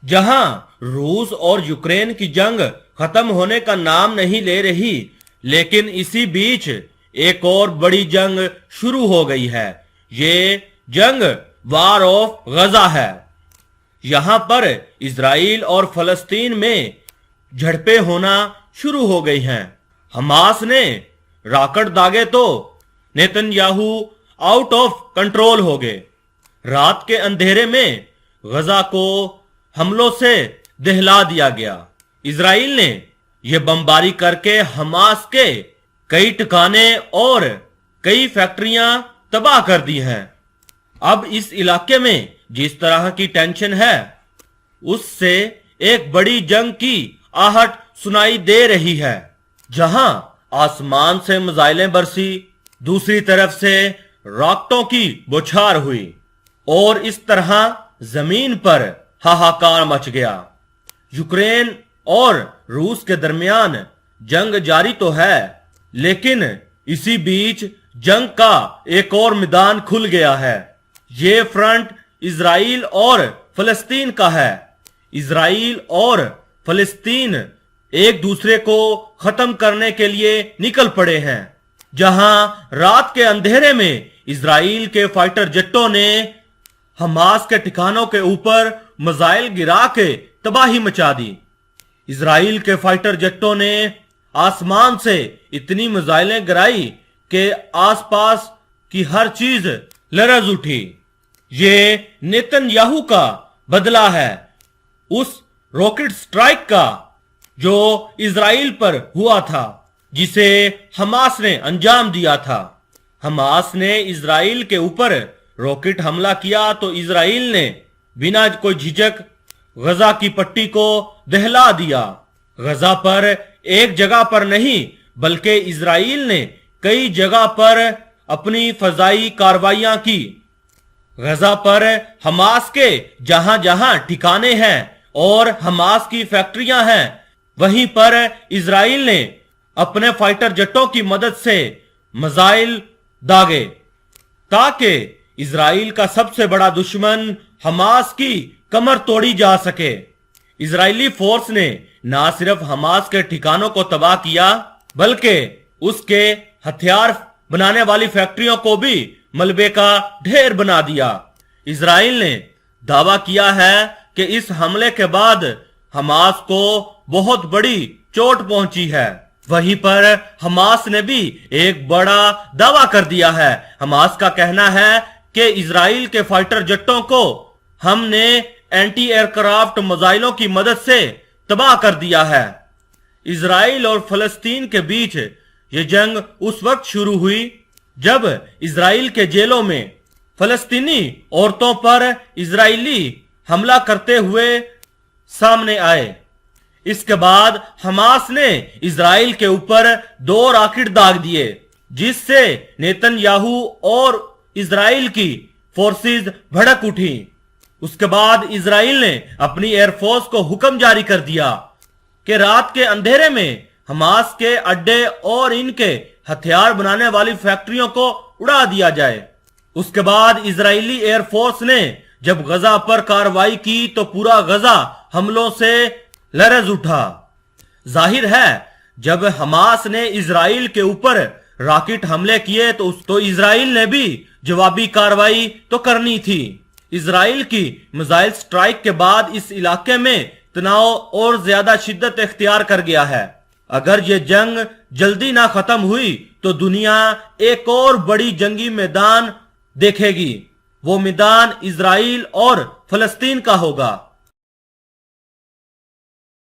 जहां रूस और यूक्रेन की जंग खत्म होने का नाम नहीं ले रही, लेकिन इसी बीच एक और बड़ी जंग शुरू हो गई है। ये जंग वार ऑफ गजा है। यहां पर इजराइल और फलस्तीन में झड़पें होना शुरू हो गई हैं। हमास ने रॉकेट दागे तो नेतन्याहू आउट ऑफ कंट्रोल हो गए। रात के अंधेरे में गजा को हमलों से दहला दिया गया। इजराइल ने यह बमबारी करके हमास के कई ठिकाने और कई फैक्ट्रियां तबाह कर दी हैं। अब इस इलाके में जिस तरह की टेंशन है, उससे एक बड़ी जंग की आहट सुनाई दे रही है। जहां आसमान से मिसाइलें बरसी, दूसरी तरफ से रॉकेटों की बौछार हुई और इस तरह जमीन पर हाहाकार मच गया। यूक्रेन और रूस के दरमियान जंग जारी तो है, लेकिन इसी बीच जंग का एक और मैदान खुल गया है। ये फ्रंट इजराइल और फलस्तीन का है। इजराइल और फलस्तीन एक दूसरे को खत्म करने के लिए निकल पड़े हैं। जहां रात के अंधेरे में इजराइल के फाइटर जेटों ने हमास के ठिकानों के ऊपर मिसाइल गिरा के तबाही मचा दी। इजराइल के फाइटर जेटों ने आसमान से इतनी मिसाइलें गिराई कि आसपास की हर चीज लरज उठी। ये नेतन्याहू का बदला है उस रॉकेट स्ट्राइक का जो इजराइल पर हुआ था, जिसे हमास ने अंजाम दिया था। हमास ने इजराइल के ऊपर रॉकेट हमला किया तो इजराइल ने बिना कोई झिझक गजा की पट्टी को दहला दिया। गजा पर एक जगह पर नहीं, बल्कि इजराइल ने कई जगह पर अपनी फजाई कार्रवाइयां की। गजा पर हमास के जहां जहां ठिकाने हैं और हमास की फैक्ट्रियां हैं, वहीं पर इजराइल ने अपने फाइटर जेटों की मदद से मिसाइल दागे ताकि इजराइल का सबसे बड़ा दुश्मन हमास की कमर तोड़ी जा सके। इजरायली फोर्स ने न सिर्फ हमास के ठिकानों को तबाह किया, बल्कि उसके हथियार बनाने वाली फैक्ट्रियों को भी मलबे का ढेर बना दिया। इजराइल ने दावा किया है कि इस हमले के बाद हमास को बहुत बड़ी चोट पहुंची है। वहीं पर हमास ने भी एक बड़ा दावा कर दिया है। हमास का कहना है कि इजराइल के फाइटर जेटों को हमने एंटी एयरक्राफ्ट मिसाइलों की मदद से तबाह कर दिया है। इजराइल और फलस्तीन के बीच ये जंग उस वक्त शुरू हुई जब इजराइल के जेलों में फलस्तीनी औरतों पर इजरायली हमला करते हुए सामने आए। इसके बाद हमास ने इजराइल के ऊपर 2 रॉकेट दाग दिए, जिससे नेतन्याहू और इजराइल की फोर्सेस भड़क उठी। उसके बाद इजराइल ने अपनी एयरफोर्स को हुक्म जारी कर दिया कि रात के अंधेरे में हमास के अड्डे और इनके हथियार बनाने वाली फैक्ट्रियों को उड़ा दिया जाए। उसके बाद इजरायली एयरफोर्स ने जब गजा पर कार्रवाई की तो पूरा गजा हमलों से लरज उठा। जाहिर है जब हमास ने इजराइल के ऊपर रॉकेट हमले किए तो इजराइल ने भी जवाबी कार्रवाई तो करनी थी। इजराइल की मिसाइल स्ट्राइक के बाद इस इलाके में तनाव और ज्यादा शिद्दत इख्तियार कर गया है। अगर ये जंग जल्दी ना खत्म हुई तो दुनिया एक और बड़ी जंगी मैदान देखेगी। वो मैदान इजराइल और फलस्तीन का होगा।